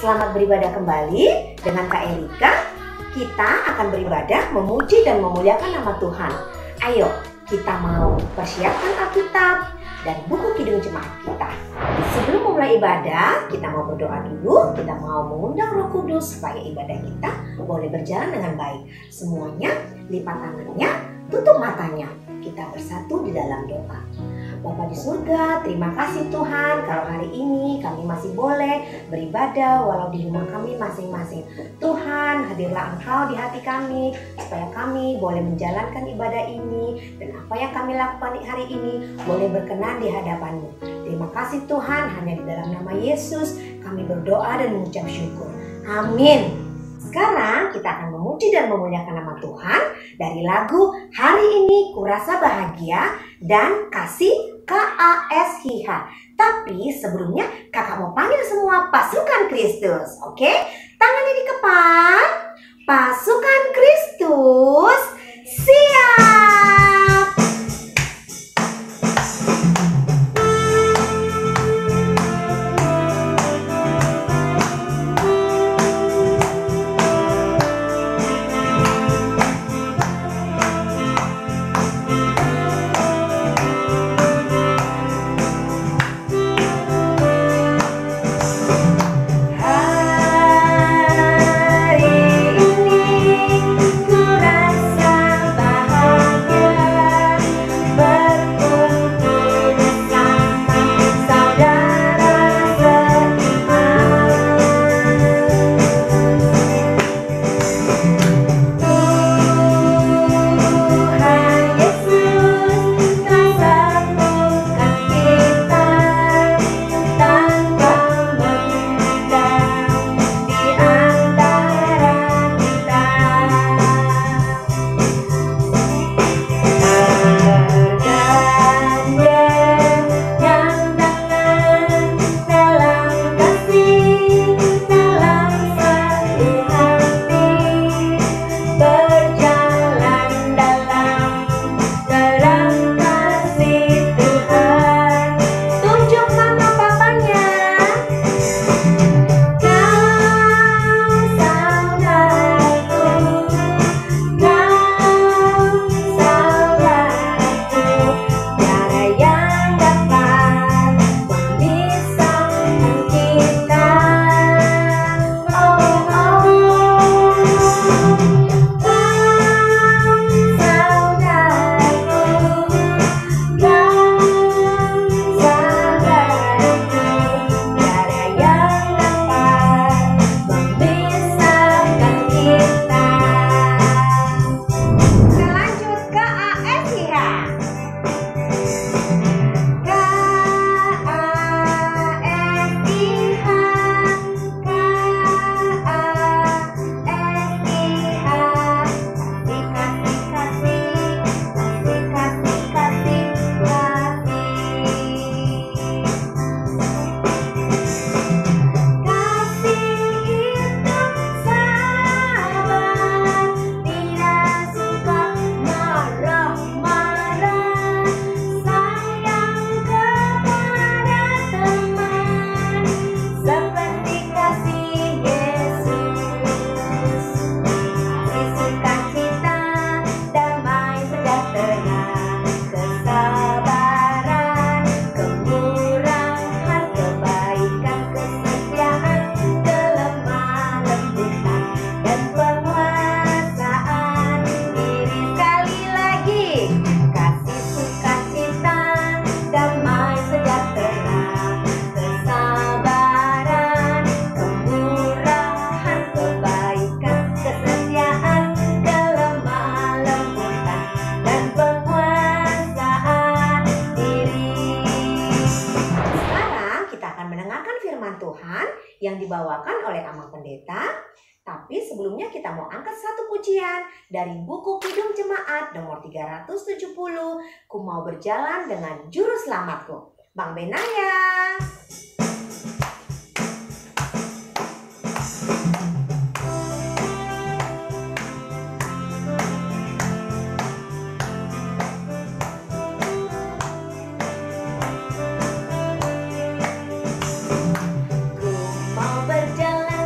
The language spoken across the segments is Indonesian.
Selamat beribadah kembali dengan Kak Erika. Kita akan beribadah, memuji dan memuliakan nama Tuhan. Ayo, kita mau persiapkan Alkitab dan buku Kidung Jemaat kita. Sebelum memulai ibadah, kita mau berdoa dulu. Kita mau mengundang Roh Kudus supaya ibadah kita boleh berjalan dengan baik. Semuanya lipat tangannya, tutup matanya. Kita bersatu di dalam doa. Bapa di surga, terima kasih Tuhan kalau hari ini kami masih boleh beribadah walau di rumah kami masing-masing. Tuhan, hadirlah Engkau di hati kami supaya kami boleh menjalankan ibadah ini dan apa yang kami lakukan hari ini boleh berkenan di hadapan-Mu. Terima kasih Tuhan, hanya di dalam nama Yesus kami berdoa dan mengucap syukur. Amin. Sekarang kita akan memuji dan memuliakan nama Tuhan dari lagu Hari Ini Kurasa Bahagia dan Kasih KASHH. Tapi sebelumnya kakak mau panggil semua pasukan Kristus. Oke? Tangannya di depan. Pasukan Kristus siap. Tuhan yang dibawakan oleh Amang Pendeta. Tapi sebelumnya kita mau angkat satu pujian dari buku Kidung Jemaat nomor 370, Ku Mau Berjalan Dengan Juru Selamatku, Bang Benaya. Ku mau berjalan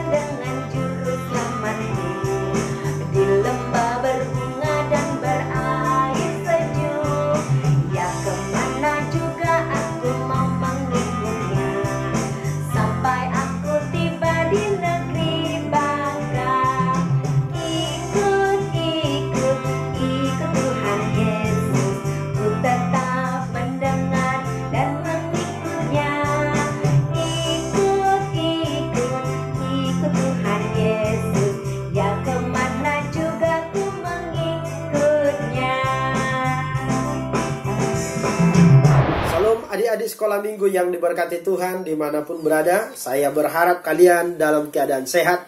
Shalom adik-adik sekolah minggu yang diberkati Tuhan dimanapun berada. Saya berharap kalian dalam keadaan sehat,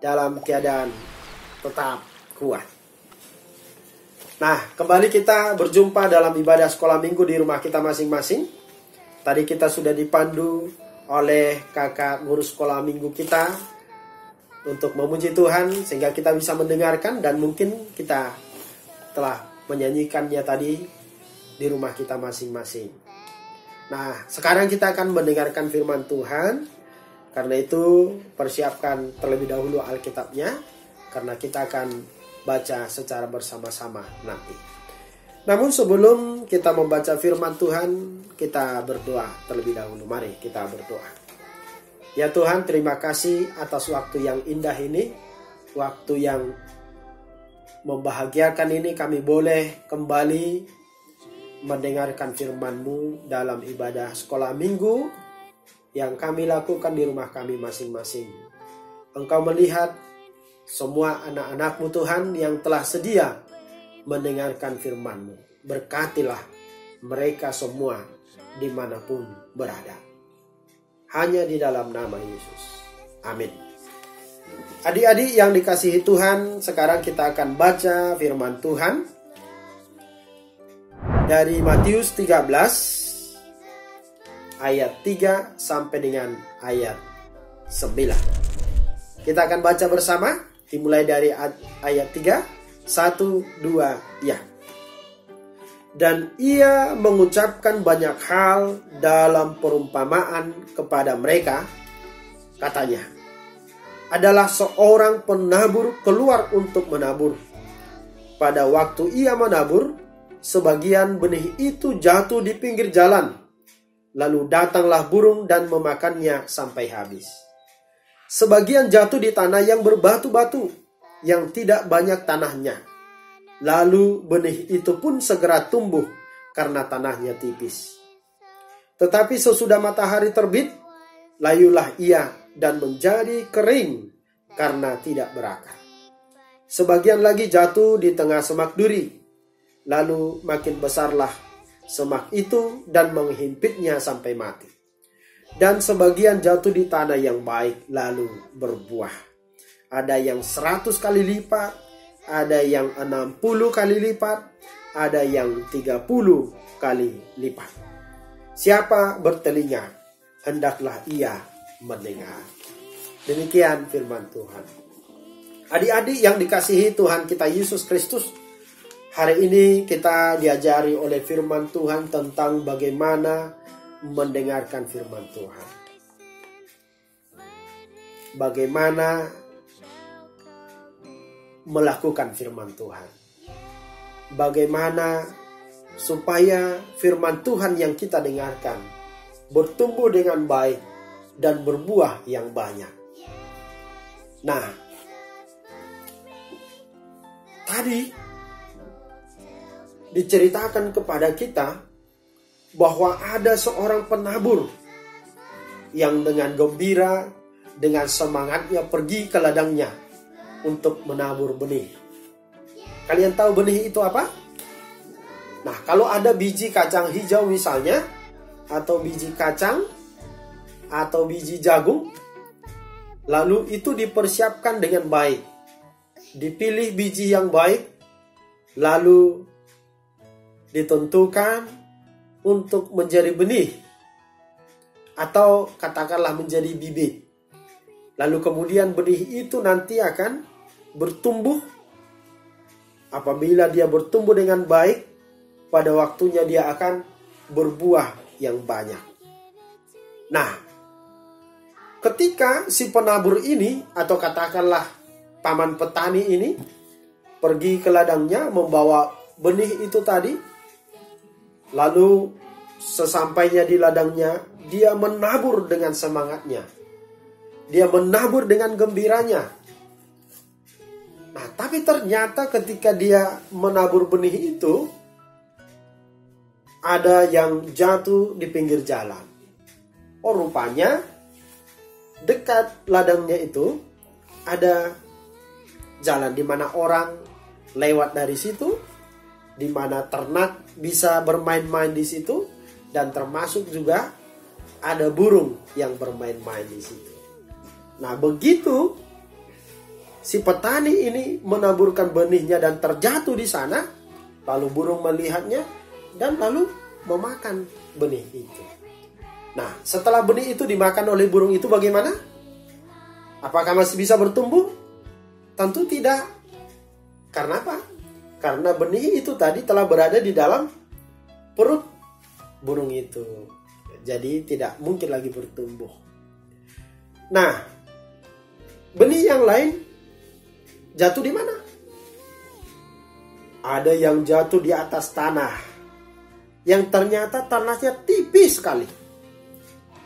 dalam keadaan tetap kuat. Nah, kembali kita berjumpa dalam ibadah sekolah minggu di rumah kita masing-masing. Tadi kita sudah dipandu oleh kakak guru sekolah minggu kita untuk memuji Tuhan sehingga kita bisa mendengarkan, dan mungkin kita telah menyanyikannya tadi di rumah kita masing-masing. Nah, sekarang kita akan mendengarkan firman Tuhan. Karena itu persiapkan terlebih dahulu Alkitabnya, karena kita akan baca secara bersama-sama nanti. Namun sebelum kita membaca firman Tuhan, kita berdoa terlebih dahulu. Mari kita berdoa. Ya Tuhan, terima kasih atas waktu yang indah ini, waktu yang membahagiakan ini. Kami boleh kembali mendengarkan firman-Mu dalam ibadah sekolah minggu yang kami lakukan di rumah kami masing-masing. Engkau melihat semua anak-anak-Mu Tuhan yang telah sedia mendengarkan firman-Mu. Berkatilah mereka semua dimanapun berada. Hanya di dalam nama Yesus. Amin. Adik-adik yang dikasihi Tuhan, sekarang kita akan baca firman Tuhan dari Matius 13 ayat 3 sampai dengan ayat 9. Kita akan baca bersama, dimulai dari ayat 3, 1, 2, ya. Dan ia mengucapkan banyak hal dalam perumpamaan kepada mereka, katanya, adalah seorang penabur keluar untuk menabur. Pada waktu ia menabur, sebagian benih itu jatuh di pinggir jalan. Lalu datanglah burung dan memakannya sampai habis. Sebagian jatuh di tanah yang berbatu-batu, yang tidak banyak tanahnya. Lalu benih itu pun segera tumbuh karena tanahnya tipis. Tetapi sesudah matahari terbit, layulah ia dan menjadi kering karena tidak berakar. Sebagian lagi jatuh di tengah semak duri. Lalu makin besarlah semak itu dan menghimpitnya sampai mati. Dan sebagian jatuh di tanah yang baik lalu berbuah. Ada yang 100 kali lipat, ada yang 60 kali lipat, ada yang 30 kali lipat. Siapa bertelinga, hendaklah ia mendengar. Demikian firman Tuhan. Adik-adik yang dikasihi Tuhan kita Yesus Kristus, hari ini kita diajari oleh firman Tuhan tentang bagaimana mendengarkan firman Tuhan. Bagaimana melakukan firman Tuhan. Bagaimana supaya firman Tuhan yang kita dengarkan bertumbuh dengan baik dan berbuah yang banyak. Nah, tadi diceritakan kepada kita bahwa ada seorang penabur yang dengan gembira, dengan semangatnya pergi ke ladangnya untuk menabur benih. Kalian tahu benih itu apa? Nah, kalau ada biji kacang hijau misalnya, atau biji kacang, atau biji jagung, lalu itu dipersiapkan dengan baik. Dipilih biji yang baik, lalu ditentukan untuk menjadi benih, atau katakanlah menjadi bibit. Lalu kemudian benih itu nanti akan bertumbuh. Apabila dia bertumbuh dengan baik, pada waktunya dia akan berbuah yang banyak. Nah, ketika si penabur ini, atau katakanlah paman petani ini, pergi ke ladangnya membawa benih itu tadi, lalu sesampainya di ladangnya, dia menabur dengan semangatnya. Dia menabur dengan gembiranya. Nah, tapi ternyata ketika dia menabur benih itu, ada yang jatuh di pinggir jalan. Oh, rupanya dekat ladangnya itu ada jalan di mana orang lewat dari situ. di mana ternak bisa bermain-main di situ, dan termasuk juga ada burung yang bermain-main di situ. Nah, begitu si petani ini menaburkan benihnya dan terjatuh di sana, lalu burung melihatnya dan lalu memakan benih itu. Nah, setelah benih itu dimakan oleh burung itu bagaimana? Apakah masih bisa bertumbuh? Tentu tidak. Karena apa? Karena benih itu tadi telah berada di dalam perut burung itu. Jadi tidak mungkin lagi bertumbuh. Nah, benih yang lain jatuh di mana? Ada yang jatuh di atas tanah, yang ternyata tanahnya tipis sekali.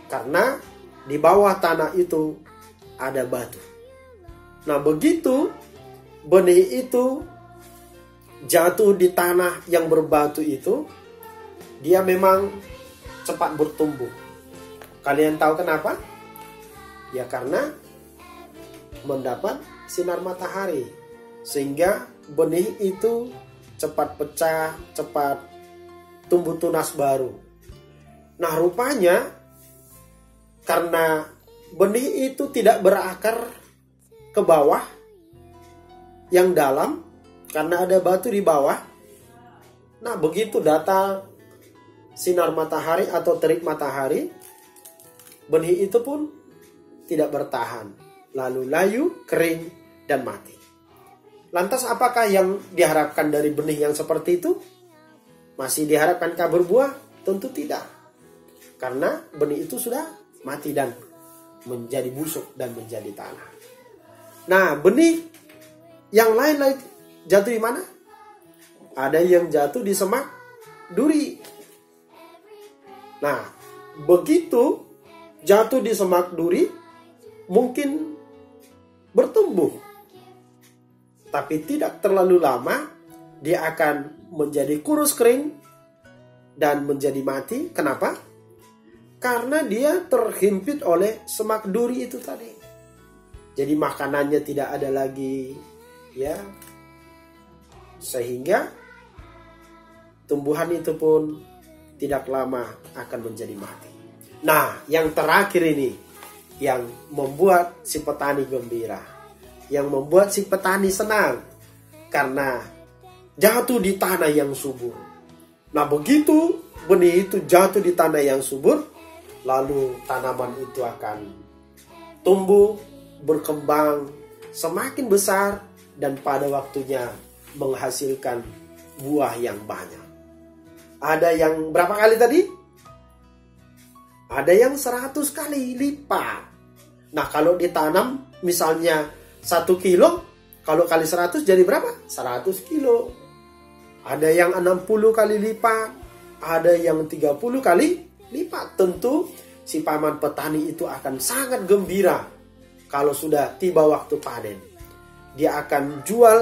Karena di bawah tanah itu ada batu. Nah, begitu benih itu jatuh di tanah yang berbatu itu, dia memang cepat bertumbuh. Kalian tahu kenapa? Ya karena mendapat sinar matahari, sehingga benih itu cepat pecah, cepat tumbuh tunas baru. Nah, rupanya karena benih itu tidak berakar ke bawah yang dalam, karena ada batu di bawah. Nah, begitu datang sinar matahari atau terik matahari, benih itu pun tidak bertahan, lalu layu, kering, dan mati. Lantas apakah yang diharapkan dari benih yang seperti itu? Masih diharapkankah berbuah? Tentu tidak. Karena benih itu sudah mati dan menjadi busuk dan menjadi tanah. Nah, benih yang lain jatuh di mana? Ada yang jatuh di semak duri. Nah, begitu jatuh di semak duri, mungkin bertumbuh. Tapi tidak terlalu lama, dia akan menjadi kurus kering dan menjadi mati. Kenapa? Karena dia terhimpit oleh semak duri itu tadi. Jadi makanannya tidak ada lagi, ya. Sehingga tumbuhan itu pun tidak lama akan menjadi mati. Nah, yang terakhir ini yang membuat si petani gembira, yang membuat si petani senang, karena jatuh di tanah yang subur. Nah, begitu benih itu jatuh di tanah yang subur, lalu tanaman itu akan tumbuh, berkembang, semakin besar, dan pada waktunya menghasilkan buah yang banyak. Ada yang berapa kali tadi? Ada yang 100 kali lipat. Nah, kalau ditanam misalnya 1 kilo, kalau kali 100 jadi berapa? 100 kilo. Ada yang 60 kali lipat, ada yang 30 kali lipat. Tentu si paman petani itu akan sangat gembira kalau sudah tiba waktu panen. Dia akan jual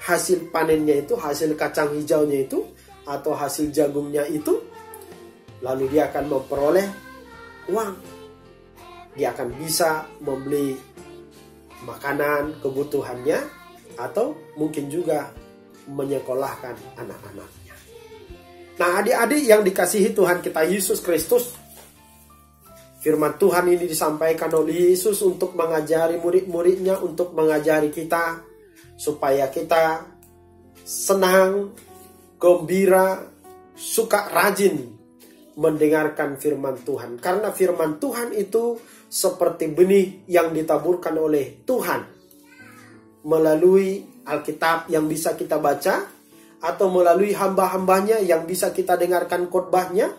hasil panennya itu, hasil kacang hijaunya itu, atau hasil jagungnya itu, lalu dia akan memperoleh uang. Dia akan bisa membeli makanan, kebutuhannya, atau mungkin juga menyekolahkan anak-anaknya. Nah, adik-adik yang dikasihi Tuhan kita Yesus Kristus, firman Tuhan ini disampaikan oleh Yesus untuk mengajari murid-muridnya, untuk mengajari kita, supaya kita senang, gembira, suka rajin mendengarkan firman Tuhan. Karena firman Tuhan itu seperti benih yang ditaburkan oleh Tuhan melalui Alkitab yang bisa kita baca, atau melalui hamba-hambanya yang bisa kita dengarkan khotbahnya,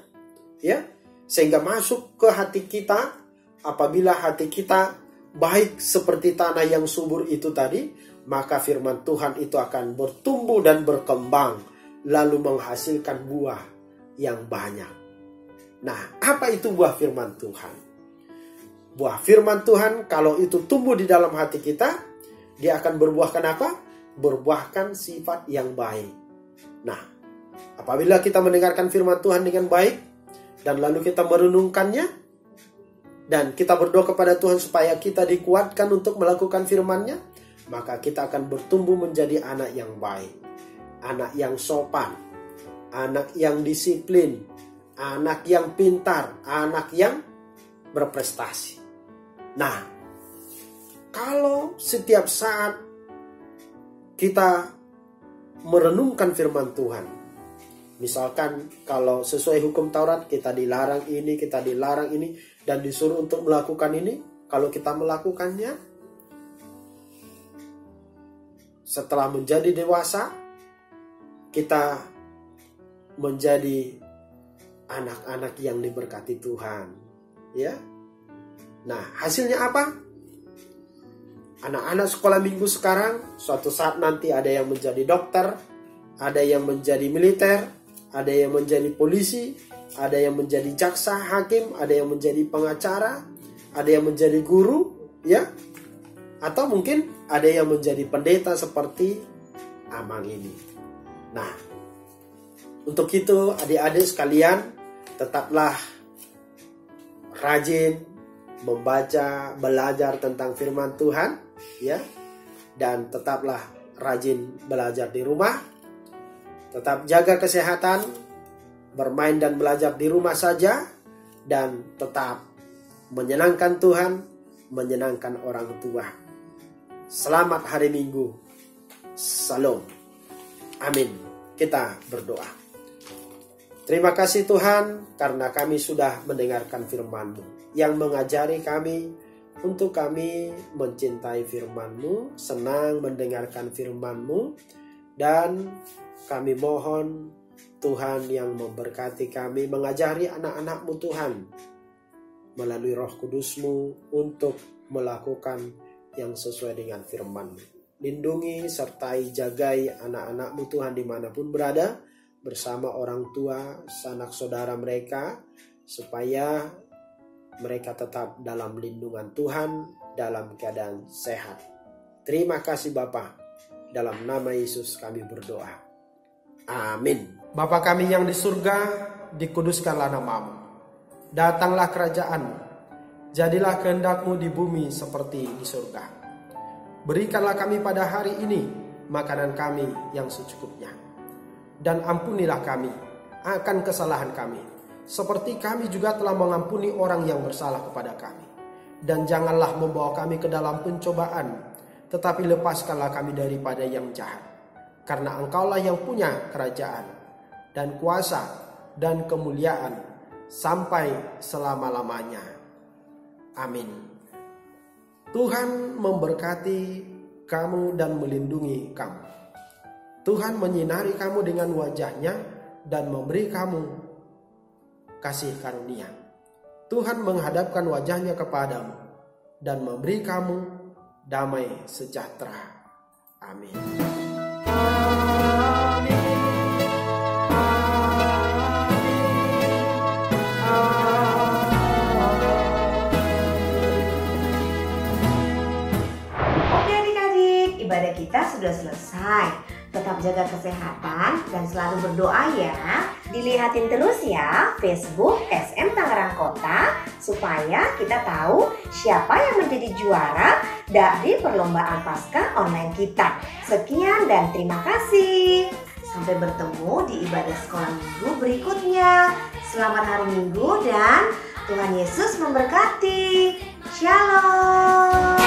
ya, sehingga masuk ke hati kita. Apabila hati kita baik seperti tanah yang subur itu tadi, maka firman Tuhan itu akan bertumbuh dan berkembang, lalu menghasilkan buah yang banyak. Nah, apa itu buah firman Tuhan? Buah firman Tuhan kalau itu tumbuh di dalam hati kita, dia akan berbuahkan apa? Berbuahkan sifat yang baik. Nah, apabila kita mendengarkan firman Tuhan dengan baik, dan lalu kita merenungkannya, dan kita berdoa kepada Tuhan supaya kita dikuatkan untuk melakukan firman-Nya, maka kita akan bertumbuh menjadi anak yang baik. anak yang sopan, anak yang disiplin, anak yang pintar, anak yang berprestasi. Nah, kalau setiap saat kita merenungkan firman Tuhan, misalkan kalau sesuai hukum Taurat kita dilarang ini, kita dilarang ini, dan disuruh untuk melakukan ini, kalau kita melakukannya, setelah menjadi dewasa, kita menjadi anak-anak yang diberkati Tuhan, ya. Nah, hasilnya apa? Anak-anak sekolah minggu sekarang, suatu saat nanti ada yang menjadi dokter, ada yang menjadi militer, ada yang menjadi polisi, ada yang menjadi jaksa, hakim, ada yang menjadi pengacara, ada yang menjadi guru, ya. Atau mungkin ada yang menjadi pendeta seperti Amang ini. Nah, untuk itu adik-adik sekalian, tetaplah rajin membaca, belajar tentang firman Tuhan, ya. Dan tetaplah rajin belajar di rumah. Tetap jaga kesehatan, bermain dan belajar di rumah saja, dan tetap menyenangkan Tuhan, menyenangkan orang tua. Selamat hari Minggu. Salam. Amin. Kita berdoa. Terima kasih Tuhan karena kami sudah mendengarkan firman-Mu yang mengajari kami untuk kami mencintai firman-Mu, senang mendengarkan firman-Mu, dan kami mohon Tuhan yang memberkati kami, mengajari anak-anak-Mu Tuhan melalui Roh Kudus-Mu untuk melakukan yang sesuai dengan firman-Mu. Lindungi sertai jagai anak-anak-Mu Tuhan dimanapun berada, bersama orang tua, sanak saudara mereka, supaya mereka tetap dalam lindungan Tuhan, dalam keadaan sehat. Terima kasih Bapa, dalam nama Yesus kami berdoa. Amin. Bapa kami yang di surga, dikuduskanlah nama-Mu. Datanglah kerajaan-Mu. Jadilah kehendak-Mu di bumi seperti di surga. Berikanlah kami pada hari ini makanan kami yang secukupnya. Dan ampunilah kami akan kesalahan kami, seperti kami juga telah mengampuni orang yang bersalah kepada kami. Dan janganlah membawa kami ke dalam pencobaan, tetapi lepaskanlah kami daripada yang jahat. Karena Engkaulah yang punya kerajaan, dan kuasa, dan kemuliaan, sampai selama-lamanya. Amin. Tuhan memberkati kamu dan melindungi kamu. Tuhan menyinari kamu dengan wajah-Nya dan memberi kamu kasih karunia. Tuhan menghadapkan wajah-Nya kepadamu dan memberi kamu damai sejahtera. Amin. Oke adik-adik, ibadah kita sudah selesai. Tetap jaga kesehatan dan selalu berdoa ya. Dilihatin terus ya Facebook SM Tangerang Kota supaya kita tahu siapa yang menjadi juara dari perlombaan Paskah online kita. Sekian dan terima kasih. Sampai bertemu di ibadah sekolah minggu berikutnya. Selamat hari Minggu dan Tuhan Yesus memberkati. Shalom.